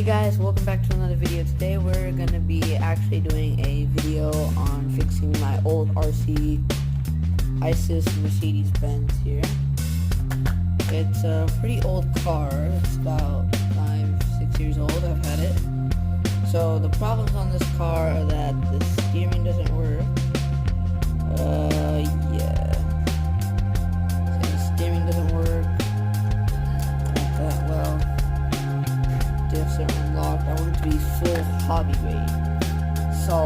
Hey guys, welcome back to another video. Today we're going to be actually doing a video on fixing my old RC Isis Mercedes-Benz here. It's a pretty old car. It's about 5-6 years old. I've had it. So the problems on this car are that the steering doesn't work. Yeah. So the steering doesn't work. Not that well. Diffs are unlocked. I want it to be full hobby weight. So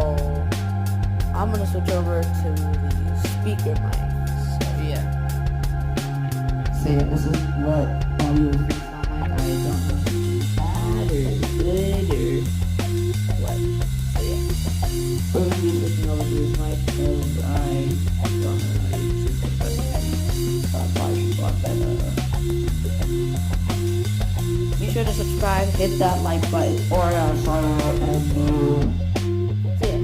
I'm gonna switch over to the speaker mic. So yeah. So yeah, this is what audio is gonna sound like. I don't know if it's bad or good or what. So yeah. We're gonna be switching over to this mic because I don't know how to use it, but I probably should block that Be sure to subscribe, hit that like button, or sorry, and so yeah,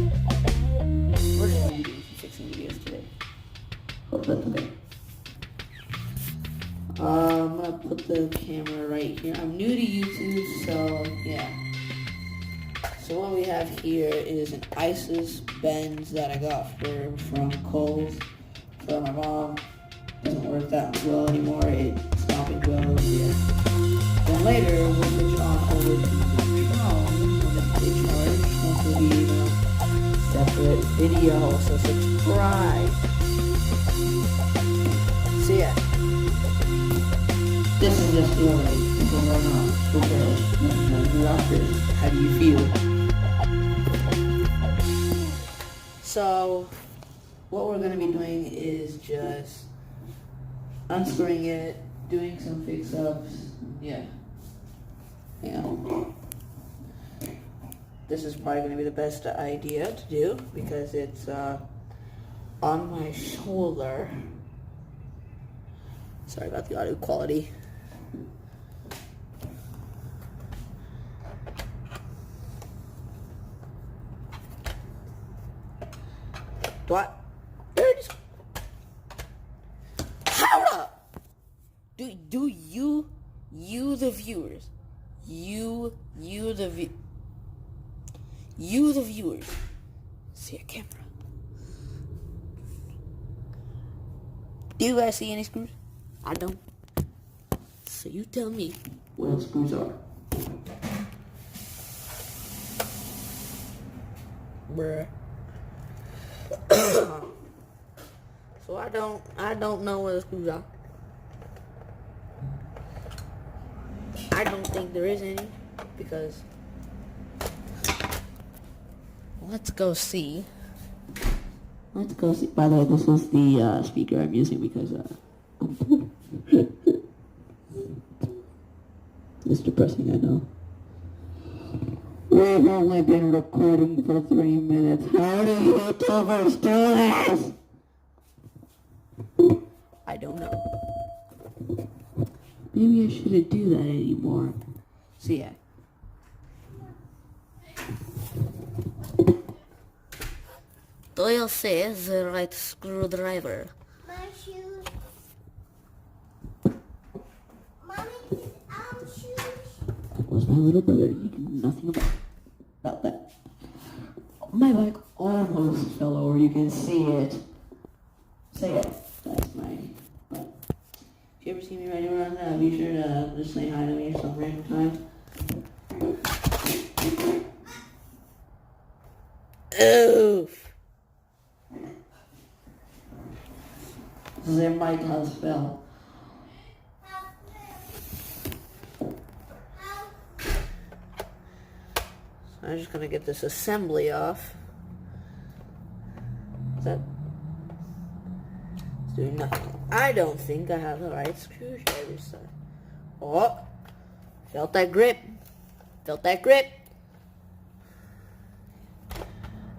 we're just gonna be doing some fixing videos today. Hope that's okay. I'm gonna put the camera right here. I'm new to YouTube, so yeah. So what we have here is an Isis Benz that I got from Kohl's for my mom. Doesn't work that well anymore. It stop and goes. Yeah. Then later, we'll switch on over to the drone when it's charged, which will be separate video, so subscribe. So yeah, this is just the way to run on. Okay, how do you feel? So, what we're going to be doing is just unscrewing it, doing some fix-ups, yeah. This is probably going to be the best idea to do because it's on my shoulder. Sorry about the audio quality. What? There it is. Hold up! Do you the viewers, you the viewers, see a camera. Do you guys see any screws? I don't. So you tell me what the screws are. Bruh. So I don't know where the screws are. I don't think there is any because let's go see. By the way, this is the speaker I'm using because it's depressing, I know. We've only been recording for 3 minutes. How do YouTubers do this? I don't know. Maybe I shouldn't do that anymore. So yeah. Do you see the right screwdriver? My shoes. Mommy, shoes. That was my little brother. You can do nothing about that. My bike almost fell over. You can see it. So yeah, that's my bike. If you ever see me riding around that, be sure to just say hi to me some random time. Oof. Their mic has fell. So I'm just gonna get this assembly off. Is that? It's doing nothing. I don't think I have the right screwdriver. So, oh, felt that grip. Felt that grip.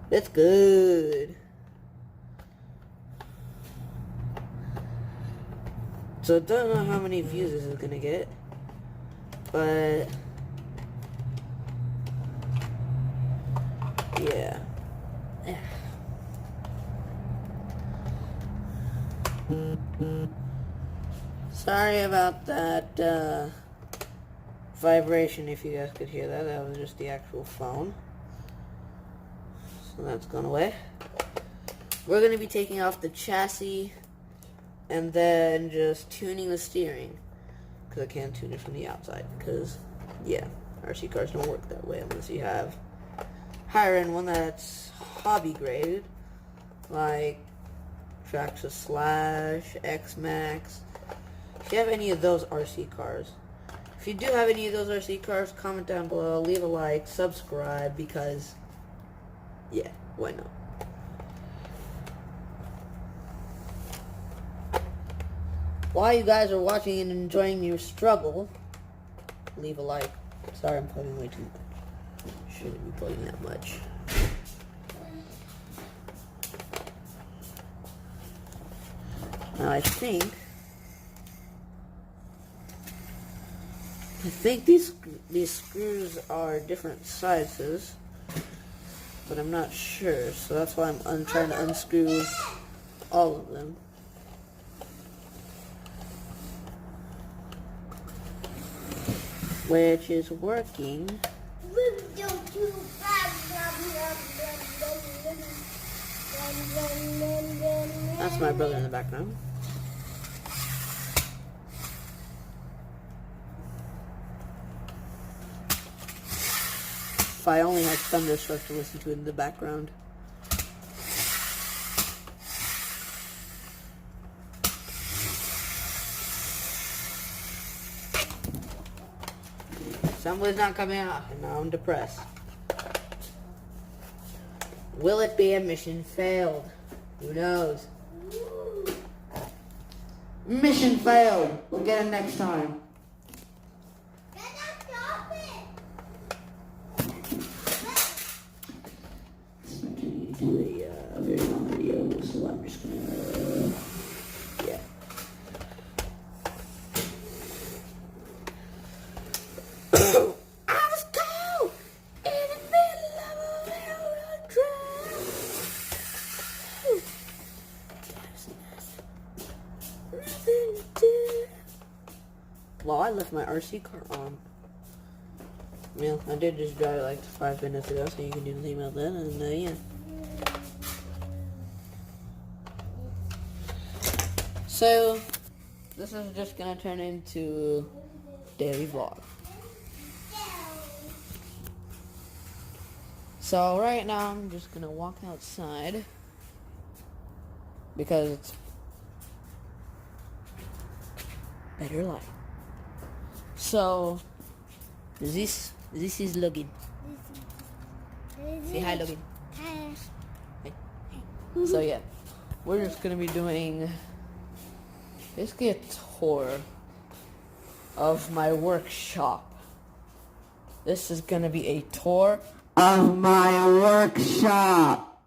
That's good. So I don't know how many views this is gonna get, but yeah. Sorry about that vibration, if you guys could hear that. That was just the actual phone. So that's gone away. We're going to be taking off the chassis and then just tuning the steering. Because I can't tune it from the outside. Because, yeah, RC cars don't work that way unless you have higher end one that's hobby graded. Like Traxxas Slash, X-Max. If you have any of those RC cars. If you do have any of those RC cars, comment down below, leave a like, subscribe, because, yeah, why not? While you guys are watching and enjoying your struggle, leave a like. Sorry, I'm plugging way too much. Shouldn't be plugging that much. Now I think these screws are different sizes, but I'm not sure, so that's why I'm trying to unscrew all of them. Which is working. That's my brother in the background. If I only had Thunderstruck to listen to in the background. Assembly's not coming out, and now I'm depressed. Will it be a mission failed? Who knows? Mission failed. We'll get it next time. Do a very long video, so I'm just gonna, yeah. I was caught in the middle of a railroad track. Nothing to do. Well, I left my RC car on. Yeah, I did just drive it like 5 minutes ago, so you can do the thing about that, and yeah. So, this is just gonna turn into daily vlog. So right now I'm just gonna walk outside because it's better light. So this is Logan. Say hi, Logan. Hi. Hey. So yeah, we're just gonna be doing basically a tour of my workshop. This is gonna be a tour of my workshop.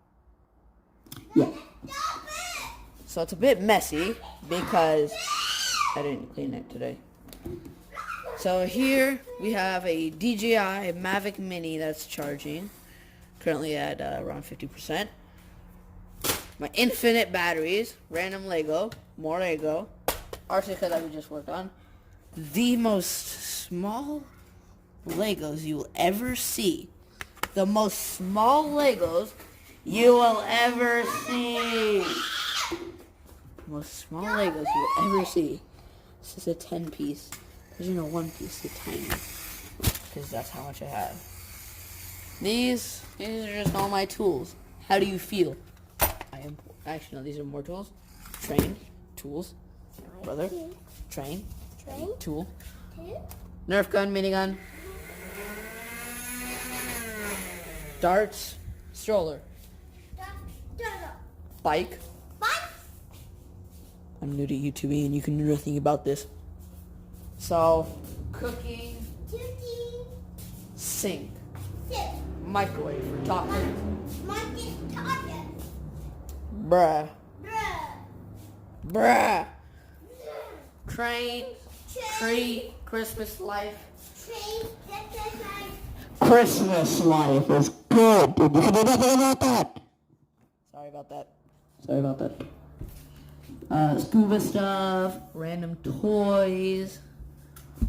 Yeah. So it's a bit messy because I didn't clean it today. So here we have a DJI Mavic Mini that's charging, currently at around 50%. My infinite batteries, random Lego, more Lego, RC that we just worked on. The most small Legos you will ever see. The most small Legos you will ever see. Most small Legos you will ever see. This is a 10-piece. Because, you know, one piece is tiny. Because that's how much I have. These are just all my tools. How do you feel? Actually, no, these are more tools. Train, tools, brother, train, tool, Nerf gun, minigun, darts, stroller, bike. I'm new to YouTube and you can know nothing about this. So, cooking, sink, microwave for tacos. Bruh. Train, tree, Christmas life. Christmas life is good. You can do nothing about that. Sorry about that. Scuba stuff, random toys,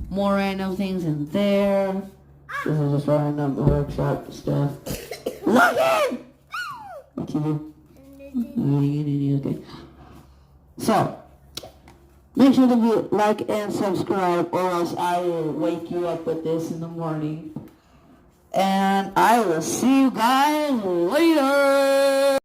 more random things in there. This is just random workshop stuff. Logan! What you do? Okay. So, make sure to like and subscribe, or else I will wake you up with this in the morning. And I will see you guys later.